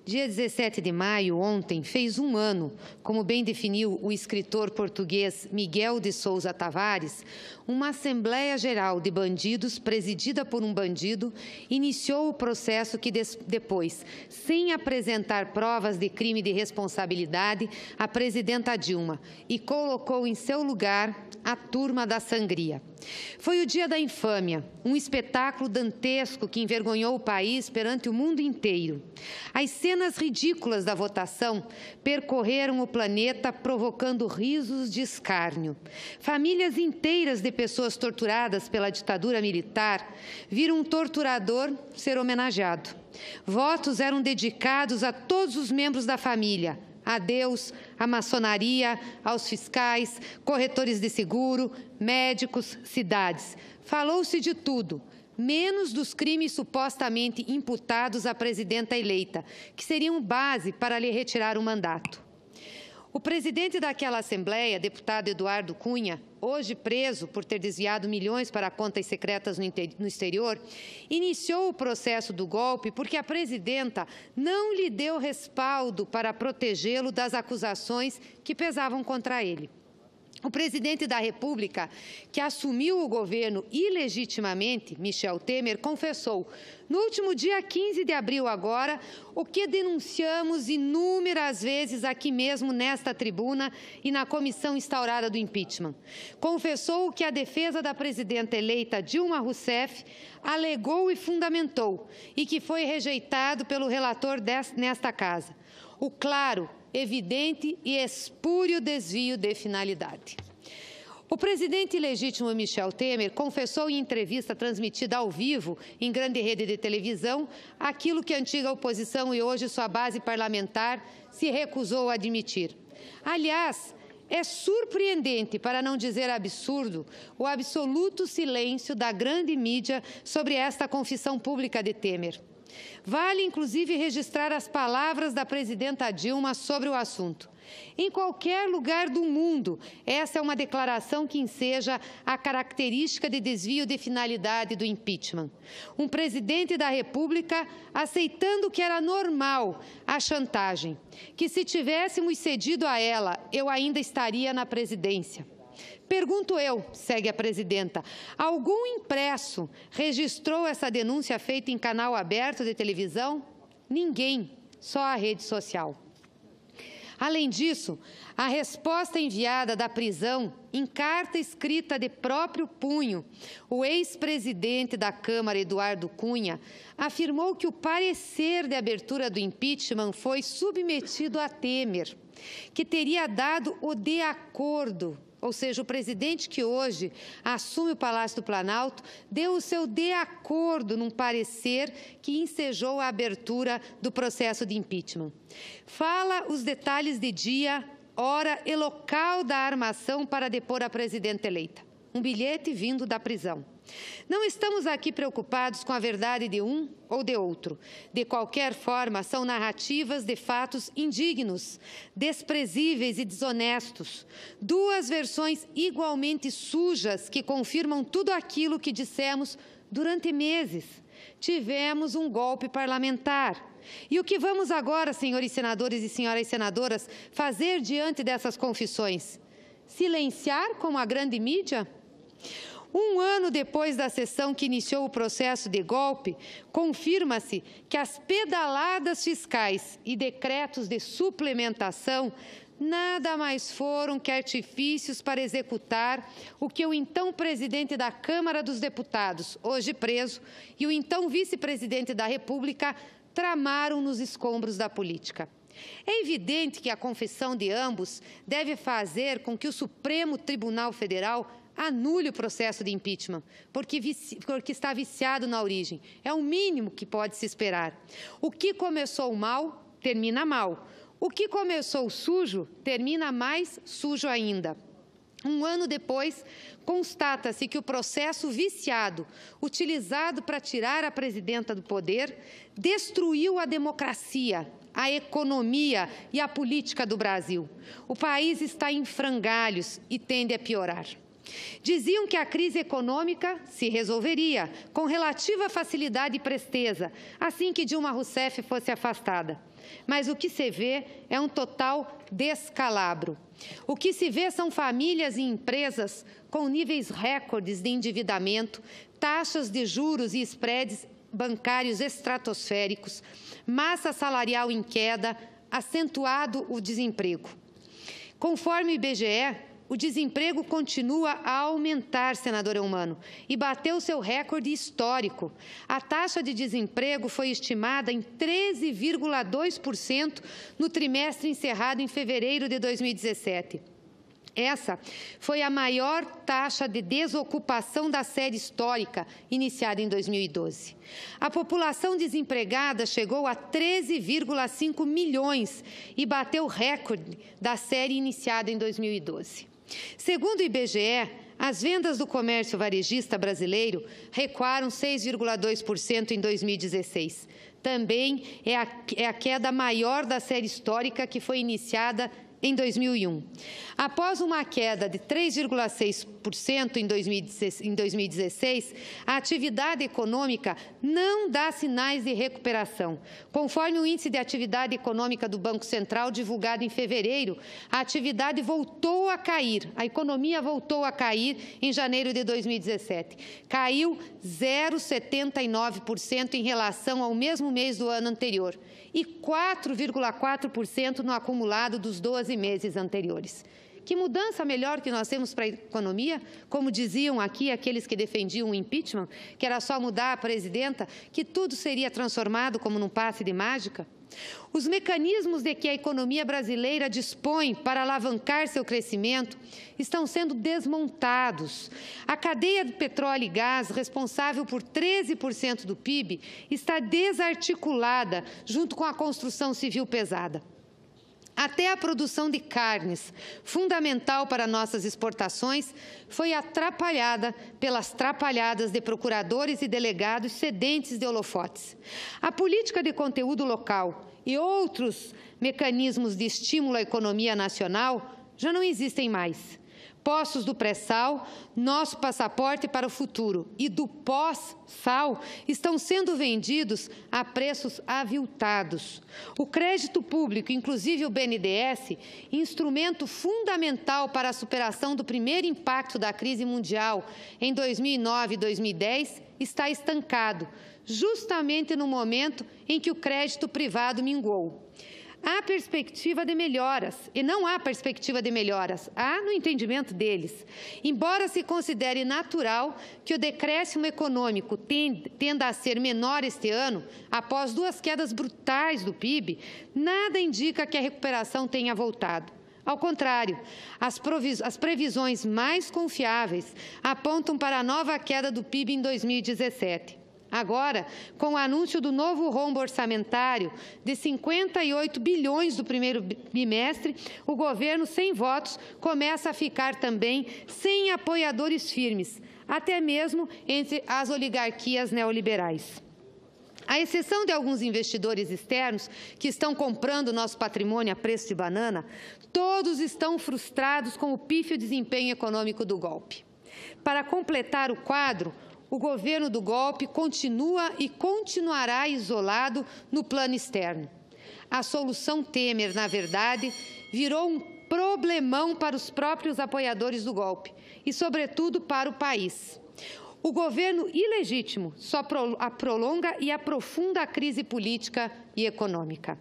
Dia 17 de maio, ontem, fez um ano, como bem definiu o escritor português Miguel de Sousa Tavares, uma Assembleia Geral de Bandidos, presidida por um bandido, iniciou o processo que depois, sem apresentar provas de crime de responsabilidade, a presidenta Dilma e colocou em seu lugar a turma da sangria. Foi o dia da infâmia, um espetáculo dantesco que envergonhou o país perante o mundo inteiro. As cenas ridículas da votação percorreram o planeta provocando risos de escárnio. Famílias inteiras de pessoas torturadas pela ditadura militar viram um torturador ser homenageado. Votos eram dedicados a todos os membros da família, a Deus, à maçonaria, aos fiscais, corretores de seguro, médicos, cidades. Falou-se de tudo, menos dos crimes supostamente imputados à presidenta eleita, que seriam base para lhe retirar o mandato. O presidente daquela Assembleia, deputado Eduardo Cunha, hoje preso por ter desviado milhões para contas secretas no exterior, iniciou o processo do golpe porque a presidenta não lhe deu respaldo para protegê-lo das acusações que pesavam contra ele. O presidente da República, que assumiu o governo ilegitimamente, Michel Temer, confessou, no último dia 15 de abril agora, o que denunciamos inúmeras vezes aqui mesmo nesta tribuna e na comissão instaurada do impeachment. Confessou que a defesa da presidenta eleita Dilma Rousseff alegou e fundamentou e que foi rejeitado pelo relator nesta casa. O claro, evidente e espúrio desvio de finalidade. O presidente ilegítimo Michel Temer confessou em entrevista transmitida ao vivo em grande rede de televisão aquilo que a antiga oposição e hoje sua base parlamentar se recusou a admitir. Aliás, é surpreendente, para não dizer absurdo, o absoluto silêncio da grande mídia sobre esta confissão pública de Temer. Vale, inclusive, registrar as palavras da presidenta Dilma sobre o assunto. Em qualquer lugar do mundo, essa é uma declaração que enseja a característica de desvio de finalidade do impeachment. Um presidente da República aceitando que era normal a chantagem, que se tivéssemos cedido a ela, eu ainda estaria na presidência. Pergunto eu, segue a presidenta, algum impresso registrou essa denúncia feita em canal aberto de televisão? Ninguém, só a rede social. Além disso, a resposta enviada da prisão, em carta escrita de próprio punho, o ex-presidente da Câmara, Eduardo Cunha, afirmou que o parecer de abertura do impeachment foi submetido a Temer, que teria dado o de acordo. Ou seja, o presidente que hoje assume o Palácio do Planalto deu o seu de acordo num parecer que ensejou a abertura do processo de impeachment. Fala os detalhes de dia, hora e local da armação para depor a presidenta eleita. Um bilhete vindo da prisão. Não estamos aqui preocupados com a verdade de um ou de outro. De qualquer forma, são narrativas de fatos indignos, desprezíveis e desonestos. Duas versões igualmente sujas que confirmam tudo aquilo que dissemos durante meses. Tivemos um golpe parlamentar. E o que vamos agora, senhores senadores e senhoras senadoras, fazer diante dessas confissões? Silenciar como a grande mídia? Um ano depois da sessão que iniciou o processo de golpe, confirma-se que as pedaladas fiscais e decretos de suplementação nada mais foram que artifícios para executar o que o então presidente da Câmara dos Deputados, hoje preso, e o então vice-presidente da República tramaram nos escombros da política. É evidente que a confissão de ambos deve fazer com que o Supremo Tribunal Federal anule o processo de impeachment, porque está viciado na origem. É o mínimo que pode se esperar. O que começou mal, termina mal. O que começou sujo, termina mais sujo ainda. Um ano depois, constata-se que o processo viciado, utilizado para tirar a presidenta do poder, destruiu a democracia, a economia e a política do Brasil. O país está em frangalhos e tende a piorar. Diziam que a crise econômica se resolveria com relativa facilidade e presteza, assim que Dilma Rousseff fosse afastada. mas o que se vê é um total descalabro. O que se vê são famílias e empresas com níveis recordes de endividamento, taxas de juros e spreads bancários estratosféricos, massa salarial em queda, acentuado o desemprego. Conforme o IBGE, o desemprego continua a aumentar, senador Eumano, e bateu seu recorde histórico. A taxa de desemprego foi estimada em 13,2% no trimestre encerrado em fevereiro de 2017. Essa foi a maior taxa de desocupação da série histórica, iniciada em 2012. A população desempregada chegou a 13,5 milhões e bateu o recorde da série iniciada em 2012. Segundo o IBGE, as vendas do comércio varejista brasileiro recuaram 6,2% em 2016. Também é a queda maior da série histórica que foi iniciada em 2001. Após uma queda de 3,6% em 2016, a atividade econômica não dá sinais de recuperação. Conforme o Índice de Atividade Econômica do Banco Central, divulgado em fevereiro, a atividade voltou a cair, a economia voltou a cair em janeiro de 2017. Caiu 0,79% em relação ao mesmo mês do ano anterior e 4,4% no acumulado dos 12 meses anteriores. Que mudança melhor que nós temos para a economia? Como diziam aqui aqueles que defendiam o impeachment, que era só mudar a presidenta, que tudo seria transformado como num passe de mágica? Os mecanismos de que a economia brasileira dispõe para alavancar seu crescimento estão sendo desmontados. A cadeia de petróleo e gás, responsável por 13% do PIB, está desarticulada junto com a construção civil pesada. Até a produção de carnes, fundamental para nossas exportações, foi atrapalhada pelas trapalhadas de procuradores e delegados cedentes de holofotes. A política de conteúdo local e outros mecanismos de estímulo à economia nacional já não existem mais. Poços do pré-sal, nosso passaporte para o futuro, e do pós-sal estão sendo vendidos a preços aviltados. O crédito público, inclusive o BNDES, instrumento fundamental para a superação do primeiro impacto da crise mundial em 2009 e 2010, está estancado, justamente no momento em que o crédito privado minguou. Há perspectiva de melhoras, e não há perspectiva de melhoras, há no entendimento deles. Embora se considere natural que o decréscimo econômico tenda a ser menor este ano, após 2 quedas brutais do PIB, nada indica que a recuperação tenha voltado. Ao contrário, as previsões mais confiáveis apontam para a nova queda do PIB em 2017. Agora, com o anúncio do novo rombo orçamentário de 58 bilhões do primeiro bimestre, o governo, sem votos, começa a ficar também sem apoiadores firmes, até mesmo entre as oligarquias neoliberais. À exceção de alguns investidores externos que estão comprando nosso patrimônio a preço de banana, todos estão frustrados com o pífio desempenho econômico do golpe. Para completar o quadro, o governo do golpe continua e continuará isolado no plano externo. A solução Temer, na verdade, virou um problemão para os próprios apoiadores do golpe e, sobretudo, para o país. O governo ilegítimo só prolonga e aprofunda a crise política e econômica.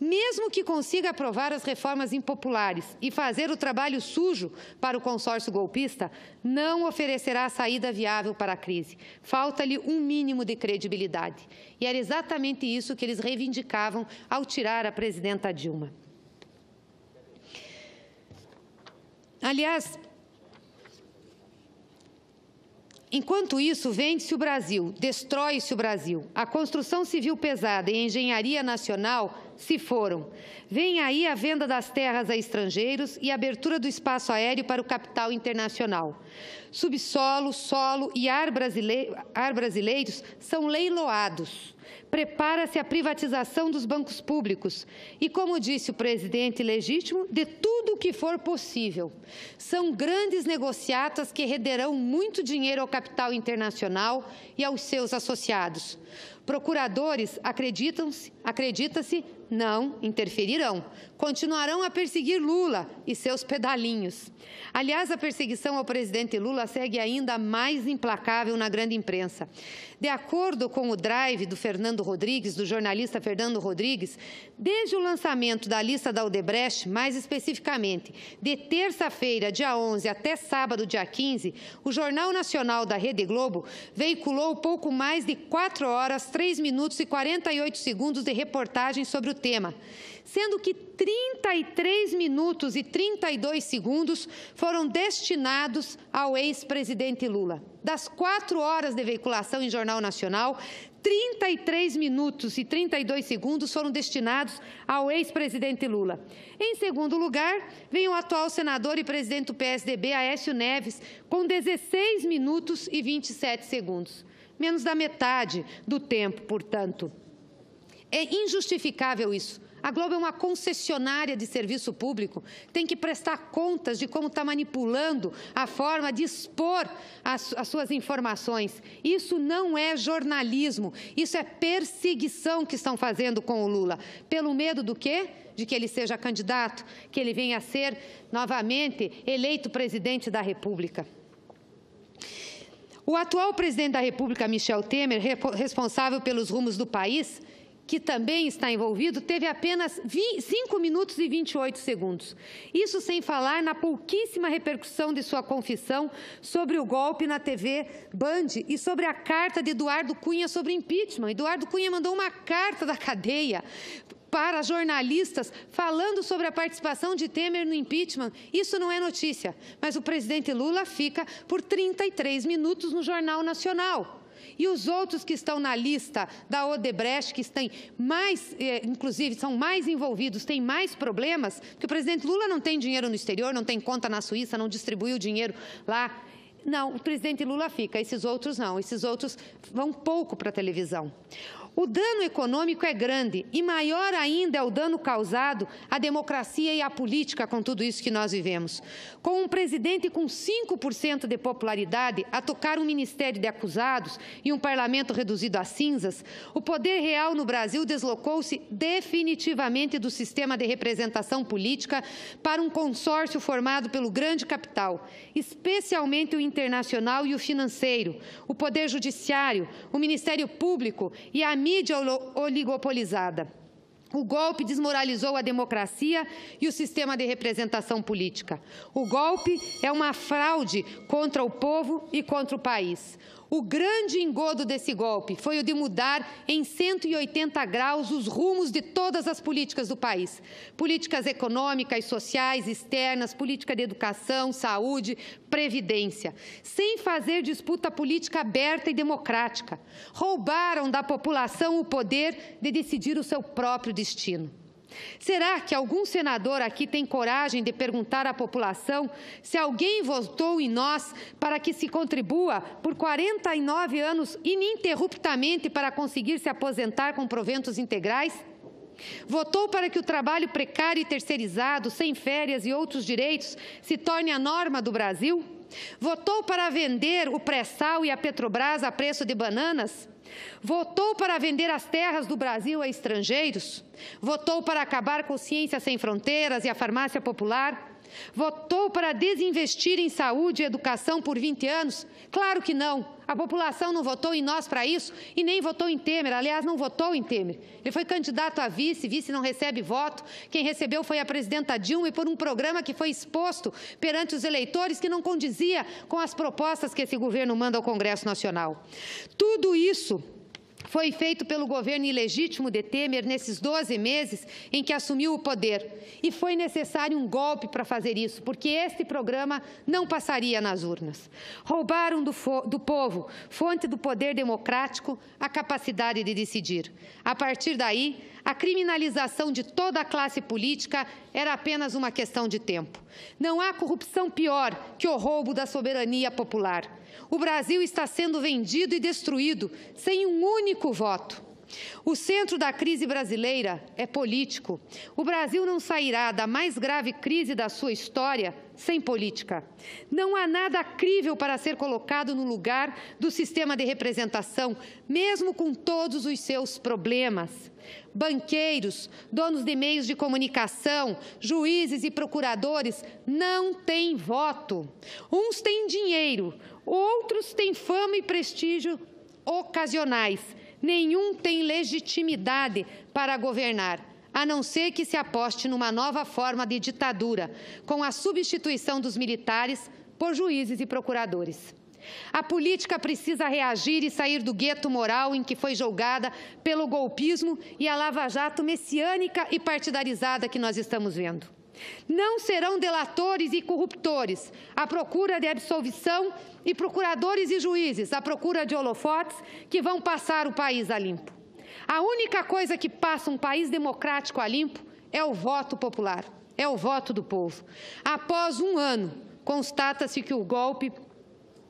Mesmo que consiga aprovar as reformas impopulares e fazer o trabalho sujo para o consórcio golpista, não oferecerá saída viável para a crise. Falta-lhe um mínimo de credibilidade. E era exatamente isso que eles reivindicavam ao tirar a presidenta Dilma. Aliás, enquanto isso, vende-se o Brasil, destrói-se o Brasil. A construção civil pesada e a engenharia nacional se foram. Vem aí a venda das terras a estrangeiros e a abertura do espaço aéreo para o capital internacional. Subsolo, solo e ar brasileiros são leiloados. Prepara-se a privatização dos bancos públicos e, como disse o presidente legítimo, de tudo o que for possível. São grandes negociatas que renderão muito dinheiro ao capital internacional e aos seus associados. Procuradores, acredita-se, não interferirão. Continuarão a perseguir Lula e seus pedalinhos. Aliás, a perseguição ao presidente Lula segue ainda mais implacável na grande imprensa. De acordo com o drive do Fernando Rodrigues, do jornalista Fernando Rodrigues, desde o lançamento da lista da Odebrecht, mais especificamente, de terça-feira, dia 11, até sábado, dia 15, o Jornal Nacional da Rede Globo veiculou pouco mais de 4 horas, 3 minutos e 48 segundos de reportagem sobre o tema, sendo que 33 minutos e 32 segundos foram destinados ao ex-presidente Lula. Das 4 horas de veiculação em Jornal Nacional, 33 minutos e 32 segundos foram destinados ao ex-presidente Lula. Em segundo lugar, vem o atual senador e presidente do PSDB, Aécio Neves, com 16 minutos e 27 segundos. Menos da metade do tempo, portanto. É injustificável isso. A Globo é uma concessionária de serviço público, tem que prestar contas de como está manipulando a forma de expor as suas informações. Isso não é jornalismo, isso é perseguição que estão fazendo com o Lula. Pelo medo do quê? De que ele seja candidato, que ele venha a ser novamente eleito presidente da República. O atual presidente da República, Michel Temer, responsável pelos rumos do país, que também está envolvido, teve apenas 5 minutos e 28 segundos. Isso sem falar na pouquíssima repercussão de sua confissão sobre o golpe na TV Band e sobre a carta de Eduardo Cunha sobre impeachment. Eduardo Cunha mandou uma carta da cadeia para jornalistas falando sobre a participação de Temer no impeachment. Isso não é notícia, mas o presidente Lula fica por 33 minutos no Jornal Nacional. E os outros que estão na lista da Odebrecht, que têm mais, inclusive, são mais envolvidos, têm mais problemas, porque o presidente Lula não tem dinheiro no exterior, não tem conta na Suíça, não distribuiu dinheiro lá. Não, o presidente Lula fica, esses outros não, esses outros vão pouco para a televisão. O dano econômico é grande e maior ainda é o dano causado à democracia e à política com tudo isso que nós vivemos. Com um presidente com 5% de popularidade a tocar um ministério de acusados e um parlamento reduzido a cinzas, o poder real no Brasil deslocou-se definitivamente do sistema de representação política para um consórcio formado pelo grande capital, especialmente o internacional e o financeiro, o poder judiciário, o Ministério Público e a mídia oligopolizada. O golpe desmoralizou a democracia e o sistema de representação política. O golpe é uma fraude contra o povo e contra o país. O grande engodo desse golpe foi o de mudar em 180 graus os rumos de todas as políticas do país. Políticas econômicas, sociais, externas, política de educação, saúde, previdência. Sem fazer disputa política aberta e democrática. Roubaram da população o poder de decidir o seu próprio destino. Será que algum senador aqui tem coragem de perguntar à população se alguém votou em nós para que se contribua por 49 anos ininterruptamente para conseguir se aposentar com proventos integrais? Votou para que o trabalho precário e terceirizado, sem férias e outros direitos, se torne a norma do Brasil? Votou para vender o pré-sal e a Petrobras a preço de bananas? Votou para vender as terras do Brasil a estrangeiros? Votou para acabar com Ciência Sem Fronteiras e a farmácia popular? Votou para desinvestir em saúde e educação por 20 anos? Claro que não. A população não votou em nós para isso e nem votou em Temer. Aliás, não votou em Temer. Ele foi candidato a vice, vice não recebe voto. Quem recebeu foi a presidenta Dilma e por um programa que foi exposto perante os eleitores que não condizia com as propostas que esse governo manda ao Congresso Nacional. Tudo isso foi feito pelo governo ilegítimo de Temer nesses 12 meses em que assumiu o poder. E foi necessário um golpe para fazer isso, porque este programa não passaria nas urnas. Roubaram do povo, fonte do poder democrático, a capacidade de decidir. A partir daí, a criminalização de toda a classe política era apenas uma questão de tempo. Não há corrupção pior que o roubo da soberania popular. O Brasil está sendo vendido e destruído sem um único voto. O centro da crise brasileira é político. O Brasil não sairá da mais grave crise da sua história sem política. Não há nada crível para ser colocado no lugar do sistema de representação, mesmo com todos os seus problemas. Banqueiros, donos de meios de comunicação, juízes e procuradores não têm voto. Uns têm dinheiro, outros têm fama e prestígio ocasionais. Nenhum tem legitimidade para governar, a não ser que se aposte numa nova forma de ditadura, com a substituição dos militares por juízes e procuradores. A política precisa reagir e sair do gueto moral em que foi julgada pelo golpismo e a lava-jato messiânica e partidarizada que nós estamos vendo. Não serão delatores e corruptores à procura de absolvição e procuradores e juízes à procura de holofotes que vão passar o país a limpo. A única coisa que passa um país democrático a limpo é o voto popular, é o voto do povo. Após um ano, constata-se que o golpe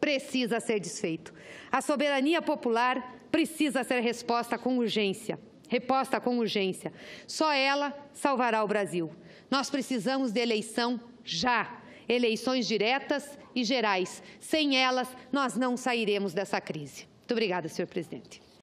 precisa ser desfeito. A soberania popular precisa ser reposta com urgência. Só ela salvará o Brasil. Nós precisamos de eleição já. Eleições diretas e gerais. Sem elas, nós não sairemos dessa crise. Muito obrigada, senhor presidente.